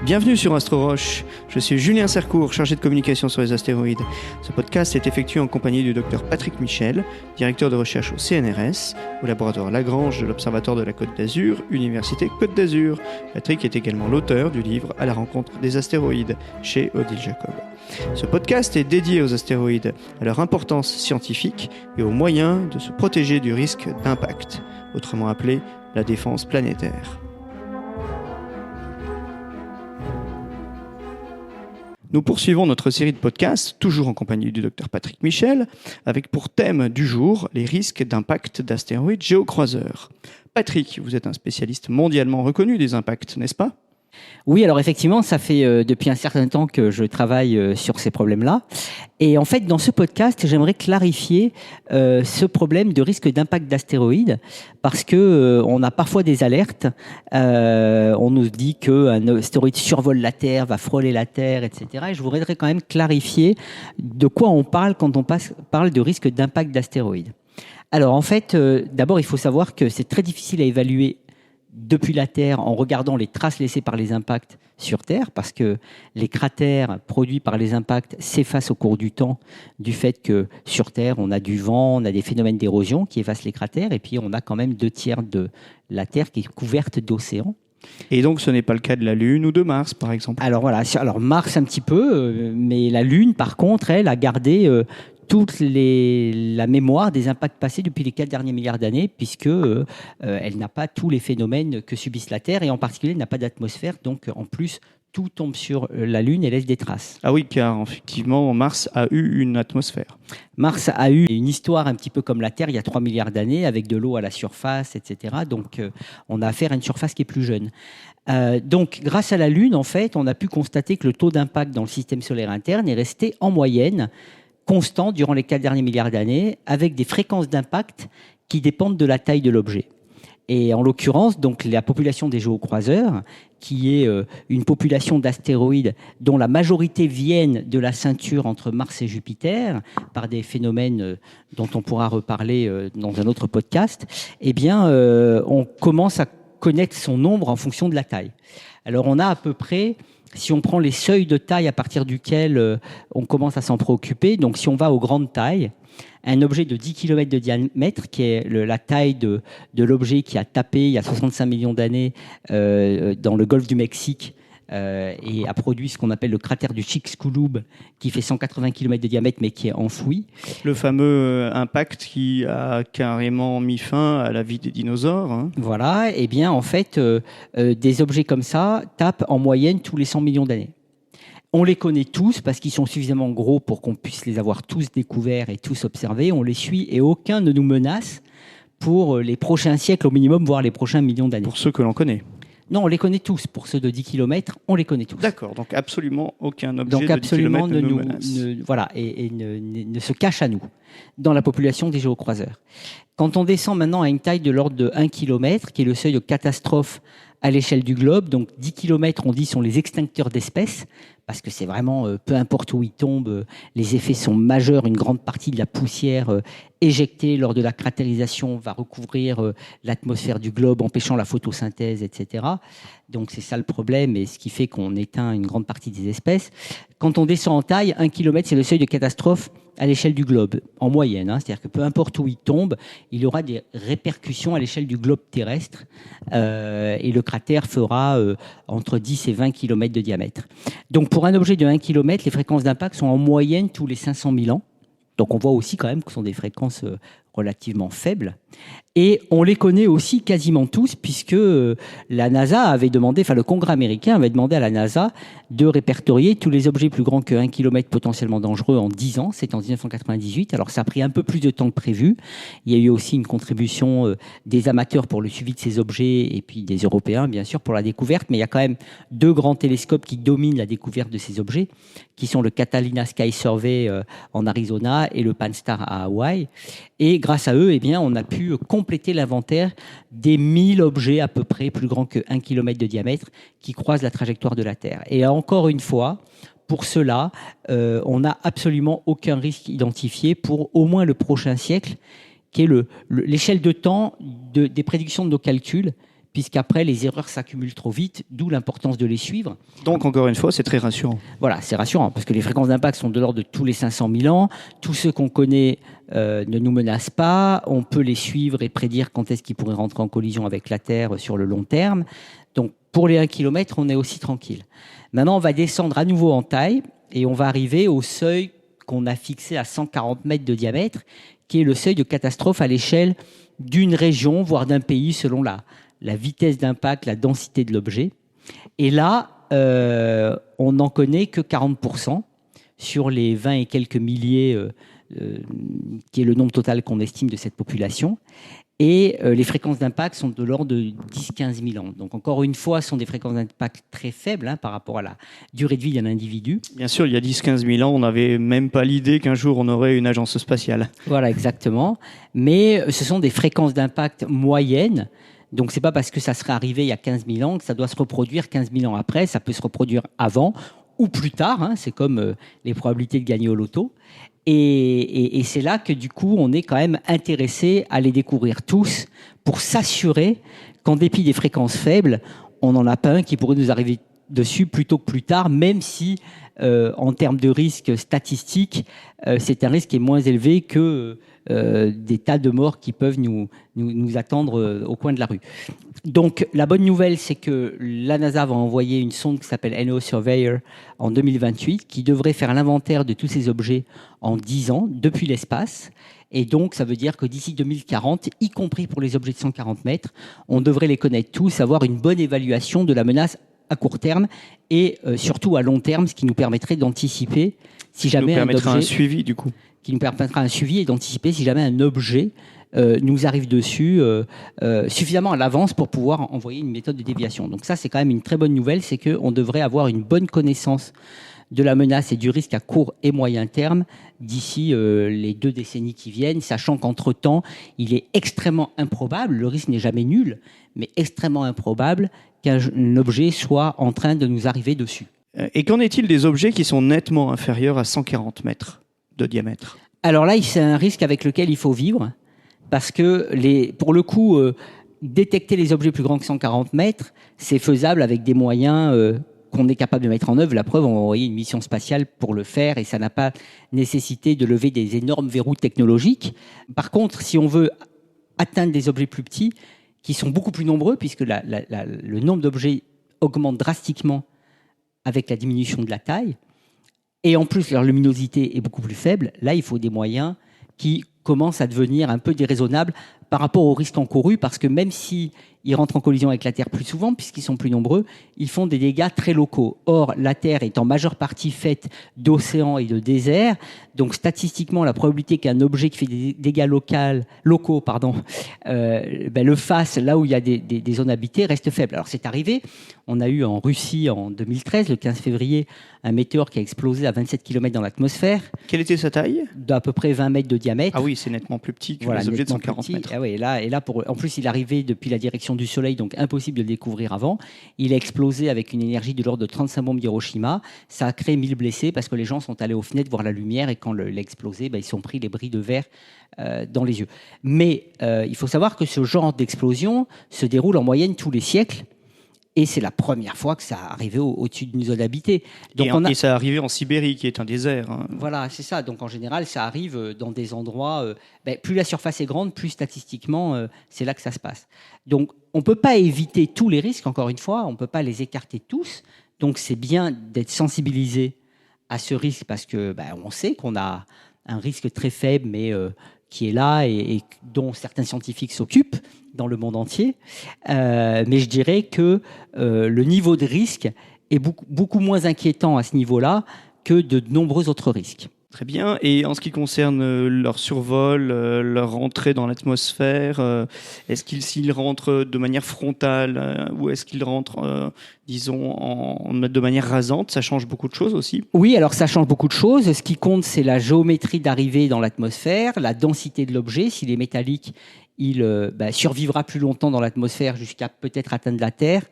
Bienvenue sur Astro Roche, je suis Julien Sercourt, chargé de communication sur les astéroïdes. Ce podcast est effectué en compagnie du Dr Patrick Michel, directeur de recherche au CNRS, au laboratoire Lagrange de l'Observatoire de la Côte d'Azur, Université Côte d'Azur. Patrick est également l'auteur du livre À la rencontre des astéroïdes, chez Odile Jacob. Ce podcast est dédié aux astéroïdes, à leur importance scientifique et aux moyens de se protéger du risque d'impact, autrement appelé la défense planétaire. Nous poursuivons notre série de podcasts, toujours en compagnie du Dr Patrick Michel, avec pour thème du jour les risques d'impact d'astéroïdes géocroiseurs. Patrick, vous êtes un spécialiste mondialement reconnu des impacts, n'est-ce pas ? Oui, alors effectivement, ça fait depuis un certain temps que je travaille sur ces problèmes-là. Et en fait, dans ce podcast, j'aimerais clarifier ce problème de risque d'impact d'astéroïdes, parce que on a parfois des alertes. On nous dit qu'un astéroïde survole la Terre, va frôler la Terre, etc. Et je voudrais quand même clarifier de quoi on parle quand on parle de risque d'impact d'astéroïdes. Alors en fait, d'abord, il faut savoir que c'est très difficile à évaluer depuis la Terre en regardant les traces laissées par les impacts sur Terre, parce que les cratères produits par les impacts s'effacent au cours du temps du fait que sur Terre, on a du vent, on a des phénomènes d'érosion qui effacent les cratères, et puis on a quand même 2/3 de la Terre qui est couverte d'océans. Et donc ce n'est pas le cas de la Lune ou de Mars, par exemple. Alors voilà, alors Mars un petit peu, mais la Lune, par contre, elle a gardé toute la mémoire des impacts passés depuis les 4 derniers milliards d'années, puisque elle n'a pas tous les phénomènes que subissent la Terre, et en particulier, elle n'a pas d'atmosphère, donc en plus, tout tombe sur la Lune et laisse des traces. Ah oui, car effectivement, Mars a eu une atmosphère. Mars a eu une histoire un petit peu comme la Terre il y a 3 milliards d'années, avec de l'eau à la surface, etc. Donc, on a affaire à une surface qui est plus jeune. Donc, grâce à la Lune, en fait, on a pu constater que le taux d'impact dans le système solaire interne est resté en moyenne constant durant les 4 derniers milliards d'années, avec des fréquences d'impact qui dépendent de la taille de l'objet. Et en l'occurrence, donc, la population des géocroiseurs, qui est une population d'astéroïdes dont la majorité viennent de la ceinture entre Mars et Jupiter, par des phénomènes dont on pourra reparler dans un autre podcast, eh bien, on commence à connaître son nombre en fonction de la taille. Alors, on a à peu près, si on prend les seuils de taille à partir duquel on commence à s'en préoccuper, donc si on va aux grandes tailles, un objet de 10 km de diamètre, qui est la taille de l'objet qui a tapé il y a 65 millions d'années dans le golfe du Mexique et a produit ce qu'on appelle le cratère du Chicxulub, qui fait 180 km de diamètre mais qui est enfoui. Le fameux impact qui a carrément mis fin à la vie des dinosaures. Hein. Voilà, et bien en fait, des objets comme ça tapent en moyenne tous les 100 millions d'années. On les connaît tous parce qu'ils sont suffisamment gros pour qu'on puisse les avoir tous découverts et tous observés. On les suit et aucun ne nous menace pour les prochains siècles au minimum, voire les prochains millions d'années. Pour ceux que l'on connaît. Non, on les connaît tous. Pour ceux de 10 km, on les connaît tous. D'accord, donc absolument aucun objet donc de 10 km ne nous menace. Voilà, et ne se cache à nous dans la population des géocroiseurs. Quand on descend maintenant à une taille de l'ordre de 1 km, qui est le seuil de catastrophe à l'échelle du globe, donc 10 km, on dit, sont les extincteurs d'espèces, parce que c'est vraiment, peu importe où ils tombent, les effets sont majeurs. Une grande partie de la poussière éjectée lors de la cratérisation va recouvrir l'atmosphère du globe, empêchant la photosynthèse, etc. Donc c'est ça le problème, et ce qui fait qu'on éteint une grande partie des espèces. Quand on descend en taille, 1 km, c'est le seuil de catastrophe à l'échelle du globe, en moyenne. C'est-à-dire que peu importe où il tombe, il y aura des répercussions à l'échelle du globe terrestre, et le cratère fera entre 10 et 20 km de diamètre. Donc pour un objet de 1 km, les fréquences d'impact sont en moyenne tous les 500 000 ans. Donc on voit aussi quand même que ce sont des fréquences relativement faibles. Et on les connaît aussi quasiment tous, puisque la NASA avait demandé, enfin le Congrès américain avait demandé à la NASA de répertorier tous les objets plus grands que 1 km potentiellement dangereux en 10 ans. C'était en 1998. Alors ça a pris un peu plus de temps que prévu. Il y a eu aussi une contribution des amateurs pour le suivi de ces objets, et puis des Européens, bien sûr, pour la découverte. Mais il y a quand même 2 grands télescopes qui dominent la découverte de ces objets, qui sont le Catalina Sky Survey en Arizona et le Pan-STARRS à Hawaï. Et grâce à eux, eh bien, on a pu compléter l'inventaire des 1000 objets à peu près plus grands que 1 km de diamètre qui croisent la trajectoire de la Terre. Et encore une fois, pour cela, on n'a absolument aucun risque identifié pour au moins le prochain siècle, qui est l'échelle de temps des prédictions de nos calculs, puisqu'après, les erreurs s'accumulent trop vite, d'où l'importance de les suivre. Donc, encore une fois, c'est très rassurant. Voilà, c'est rassurant, parce que les fréquences d'impact sont de l'ordre de tous les 500 000 ans. Tous ceux qu'on connaît ne nous menacent pas. On peut les suivre et prédire quand est-ce qu'ils pourraient rentrer en collision avec la Terre sur le long terme. Donc, pour les 1 km, on est aussi tranquille. Maintenant, on va descendre à nouveau en taille et on va arriver au seuil qu'on a fixé à 140 mètres de diamètre, qui est le seuil de catastrophe à l'échelle d'une région, voire d'un pays, selon la vitesse d'impact, la densité de l'objet. Et là, on n'en connaît que 40% sur les 20 et quelques milliers, qui est le nombre total qu'on estime de cette population. Et les fréquences d'impact sont de l'ordre de 10-15 000 ans. Donc encore une fois, ce sont des fréquences d'impact très faibles par rapport à la durée de vie d'un individu. Bien sûr, il y a 10-15 000 ans, on n'avait même pas l'idée qu'un jour on aurait une agence spatiale. Voilà, exactement. Mais ce sont des fréquences d'impact moyennes. Donc c'est pas parce que ça serait arrivé il y a 15 000 ans que ça doit se reproduire 15 000 ans après. Ça peut se reproduire avant ou plus tard. C'est comme les probabilités de gagner au loto. Et c'est là que du coup, on est quand même intéressé à les découvrir tous pour s'assurer qu'en dépit des fréquences faibles, on n'en a pas un qui pourrait nous arriver dessus plus tôt que plus tard, même si en termes de risque statistique, c'est un risque qui est moins élevé que des tas de morts qui peuvent nous attendre au coin de la rue. Donc la bonne nouvelle, c'est que la NASA va envoyer une sonde qui s'appelle NEO Surveyor en 2028, qui devrait faire l'inventaire de tous ces objets en 10 ans depuis l'espace. Et donc ça veut dire que d'ici 2040, y compris pour les objets de 140 mètres, on devrait les connaître tous, avoir une bonne évaluation de la menace à court terme et surtout à long terme, ce qui nous permettrait d'anticiper si jamais un objet... un suivi du coup. Qui nous permettra un suivi et d'anticiper si jamais un objet nous arrive dessus suffisamment à l'avance pour pouvoir envoyer une méthode de déviation. Donc ça, c'est quand même une très bonne nouvelle, c'est qu'on devrait avoir une bonne connaissance de la menace et du risque à court et moyen terme d'ici les 2 décennies qui viennent, sachant qu'entre-temps, il est extrêmement improbable, le risque n'est jamais nul, mais extrêmement improbable qu'un objet soit en train de nous arriver dessus. Et qu'en est-il des objets qui sont nettement inférieurs à 140 mètres de diamètre ? Alors là, c'est un risque avec lequel il faut vivre, parce que pour le coup, détecter les objets plus grands que 140 mètres, c'est faisable avec des moyens qu'on est capable de mettre en œuvre. La preuve, on va envoyer une mission spatiale pour le faire et ça n'a pas nécessité de lever des énormes verrous technologiques. Par contre, si on veut atteindre des objets plus petits, qui sont beaucoup plus nombreux, puisque le nombre d'objets augmente drastiquement avec la diminution de la taille, et en plus leur luminosité est beaucoup plus faible, là il faut des moyens qui commencent à devenir un peu déraisonnables par rapport au risque encouru, parce que même s'ils rentrent en collision avec la Terre plus souvent, puisqu'ils sont plus nombreux, ils font des dégâts très locaux. Or, la Terre est en majeure partie faite d'océans et de déserts, donc statistiquement, la probabilité qu'un objet qui fait des dégâts locaux le fasse là où il y a des zones habitées reste faible. Alors c'est arrivé, on a eu en Russie en 2013, le 15 février, un météore qui a explosé à 27 km dans l'atmosphère. Quelle était sa taille ? D'à peu près 20 mètres de diamètre. Ah oui, c'est nettement plus petit que les objets de 140 mètres. Ah oui, et là en plus, il arrivait depuis la direction du Soleil, donc impossible de le découvrir avant. Il a explosé avec une énergie de l'ordre de 35 bombes d'Hiroshima. Ça a créé 1000 blessés parce que les gens sont allés aux fenêtres voir la lumière et quand il a explosé, ils sont pris les bris de verre dans les yeux. Mais il faut savoir que ce genre d'explosion se déroule en moyenne tous les siècles. Et c'est la première fois que ça arrivait au-dessus d'une zone habitée. Donc et ça arrivait en Sibérie, qui est un désert. Hein. Voilà, c'est ça. Donc en général, ça arrive dans des endroits... plus la surface est grande, plus statistiquement, c'est là que ça se passe. Donc on ne peut pas éviter tous les risques, encore une fois. On ne peut pas les écarter tous. Donc c'est bien d'être sensibilisé à ce risque parce que on sait qu'on a un risque très faible, mais qui est là et dont certains scientifiques s'occupent dans le monde entier. Mais je dirais que le niveau de risque est beaucoup moins inquiétant à ce niveau-là que de nombreux autres risques. Très bien. Et en ce qui concerne leur survol, leur entrée dans l'atmosphère, est-ce s'ils rentrent de manière frontale ou est-ce qu'ils rentrent, de manière rasante ? Ça change beaucoup de choses aussi ? Oui, alors ça change beaucoup de choses. Ce qui compte, c'est la géométrie d'arrivée dans l'atmosphère, la densité de l'objet. S'il est métallique, il survivra plus longtemps dans l'atmosphère jusqu'à peut-être atteindre la Terre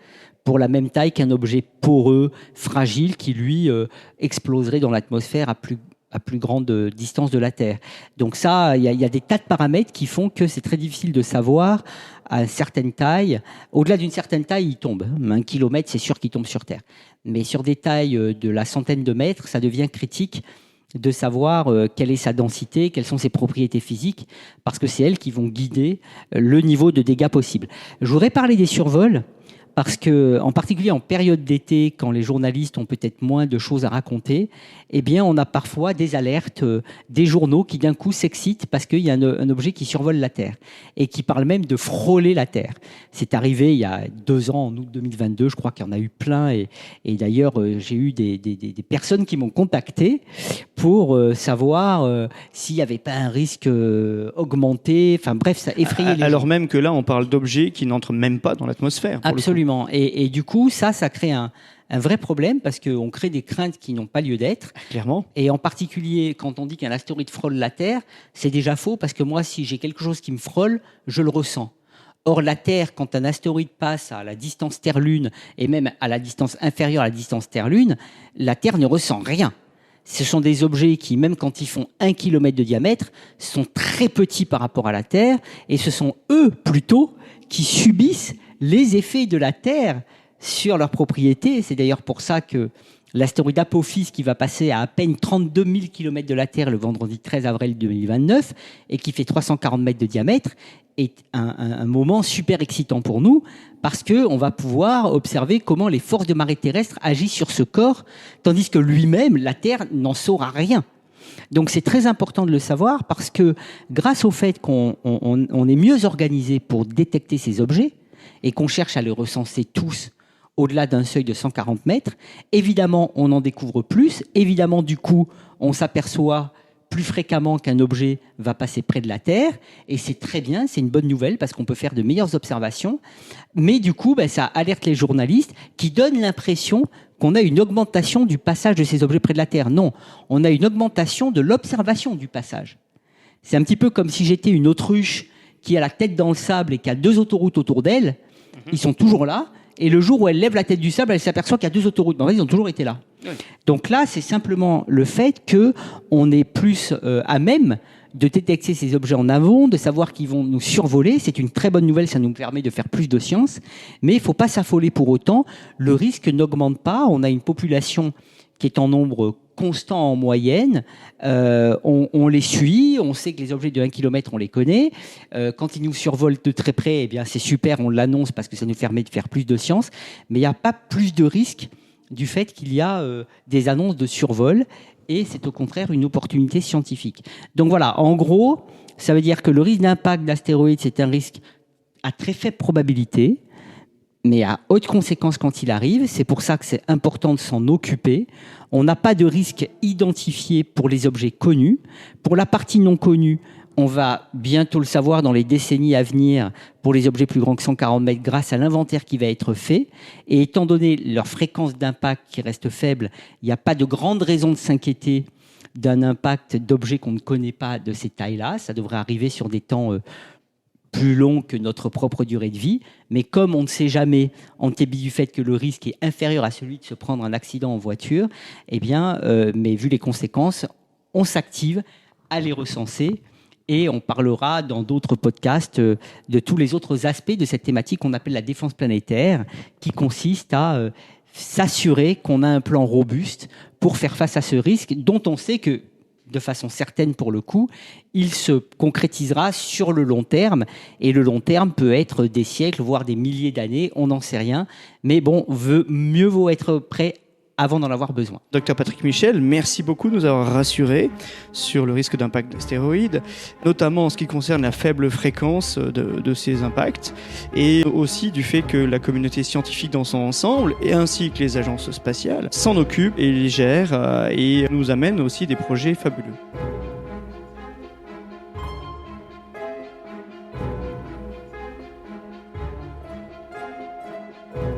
pour la même taille qu'un objet poreux, fragile, qui lui exploserait dans l'atmosphère à à plus grande distance de la Terre. Donc ça, il y a des tas de paramètres qui font que c'est très difficile de savoir à une certaine taille. Au-delà d'une certaine taille, il tombe. 1 kilomètre, c'est sûr qu'il tombe sur Terre. Mais sur des tailles de la centaine de mètres, ça devient critique de savoir quelle est sa densité, quelles sont ses propriétés physiques, parce que c'est elles qui vont guider le niveau de dégâts possible. Je voudrais parler des survols, parce que, en particulier en période d'été, quand les journalistes ont peut-être moins de choses à raconter, eh bien, on a parfois des alertes, des journaux qui d'un coup s'excitent parce qu'il y a un objet qui survole la Terre et qui parle même de frôler la Terre. C'est arrivé il y a 2 ans, en août 2022, je crois qu'il y en a eu plein, et d'ailleurs, j'ai eu des personnes qui m'ont contacté pour savoir s'il n'y avait pas un risque augmenté. Enfin bref, ça effrayait les gens. Alors même que là, on parle d'objets qui n'entrent même pas dans l'atmosphère. Absolument. Et du coup, ça crée un vrai problème parce qu'on crée des craintes qui n'ont pas lieu d'être. Clairement. Et en particulier, quand on dit qu'un astéroïde frôle la Terre, c'est déjà faux parce que moi, si j'ai quelque chose qui me frôle, je le ressens. Or, la Terre, quand un astéroïde passe à la distance Terre-Lune et même à la distance inférieure à la distance Terre-Lune, la Terre ne ressent rien. Ce sont des objets qui, même quand ils font 1 kilomètre de diamètre, sont très petits par rapport à la Terre, et ce sont eux, plutôt, qui subissent les effets de la Terre sur leurs propriétés. C'est d'ailleurs pour ça que l'astéroïde Apophis, qui va passer à peine 32 000 km de la Terre le vendredi 13 avril 2029, et qui fait 340 mètres de diamètre, est un moment super excitant pour nous, parce qu'on va pouvoir observer comment les forces de marée terrestre agissent sur ce corps, tandis que lui-même, la Terre, n'en saura rien. Donc c'est très important de le savoir, parce que grâce au fait qu'on est mieux organisé pour détecter ces objets, et qu'on cherche à les recenser tous au-delà d'un seuil de 140 mètres, évidemment, on en découvre plus. Évidemment, du coup, on s'aperçoit plus fréquemment qu'un objet va passer près de la Terre. Et c'est très bien, c'est une bonne nouvelle parce qu'on peut faire de meilleures observations. Mais du coup, ça alerte les journalistes qui donnent l'impression qu'on a une augmentation du passage de ces objets près de la Terre. Non, on a une augmentation de l'observation du passage. C'est un petit peu comme si j'étais une autruche qui a la tête dans le sable et qui a 2 autoroutes autour d'elle. Ils sont toujours là. Et le jour où elle lève la tête du sable, elle s'aperçoit qu'il y a 2 autoroutes. Mais en fait, ils ont toujours été là. Oui. Donc là, c'est simplement le fait qu'on est plus à même de détecter ces objets en amont, de savoir qu'ils vont nous survoler. C'est une très bonne nouvelle, ça nous permet de faire plus de science. Mais il ne faut pas s'affoler pour autant. Le risque n'augmente pas. On a une population qui est en nombre constant en moyenne, on les suit, on sait que les objets de 1 km, on les connaît. Quand ils nous survolent de très près, eh bien c'est super, on l'annonce parce que ça nous permet de faire plus de science, mais il n'y a pas plus de risque du fait qu'il y a des annonces de survol, et c'est au contraire une opportunité scientifique. Donc voilà, en gros, ça veut dire que le risque d'impact d'astéroïdes, c'est un risque à très faible probabilité, mais à haute conséquence quand il arrive. C'est pour ça que c'est important de s'en occuper. On n'a pas de risque identifié pour les objets connus. Pour la partie non connue, on va bientôt le savoir dans les décennies à venir pour les objets plus grands que 140 mètres grâce à l'inventaire qui va être fait. Et étant donné leur fréquence d'impact qui reste faible, il n'y a pas de grande raison de s'inquiéter d'un impact d'objets qu'on ne connaît pas de ces tailles-là. Ça devrait arriver sur des temps plus long que notre propre durée de vie, mais comme on ne sait jamais, en dépit du fait que le risque est inférieur à celui de se prendre un accident en voiture, eh bien, mais vu les conséquences, on s'active à les recenser, et on parlera dans d'autres podcasts de tous les autres aspects de cette thématique qu'on appelle la défense planétaire, qui consiste à s'assurer qu'on a un plan robuste pour faire face à ce risque, dont on sait que, de façon certaine pour le coup, il se concrétisera sur le long terme. Et le long terme peut être des siècles, voire des milliers d'années, on n'en sait rien. Mais bon, mieux vaut être prêt avant d'en avoir besoin. Docteur Patrick Michel, merci beaucoup de nous avoir rassurés sur le risque d'impact d'astéroïdes, notamment en ce qui concerne la faible fréquence de ces impacts, et aussi du fait que la communauté scientifique dans son ensemble, et ainsi que les agences spatiales, s'en occupent et les gèrent, et nous amènent aussi des projets fabuleux.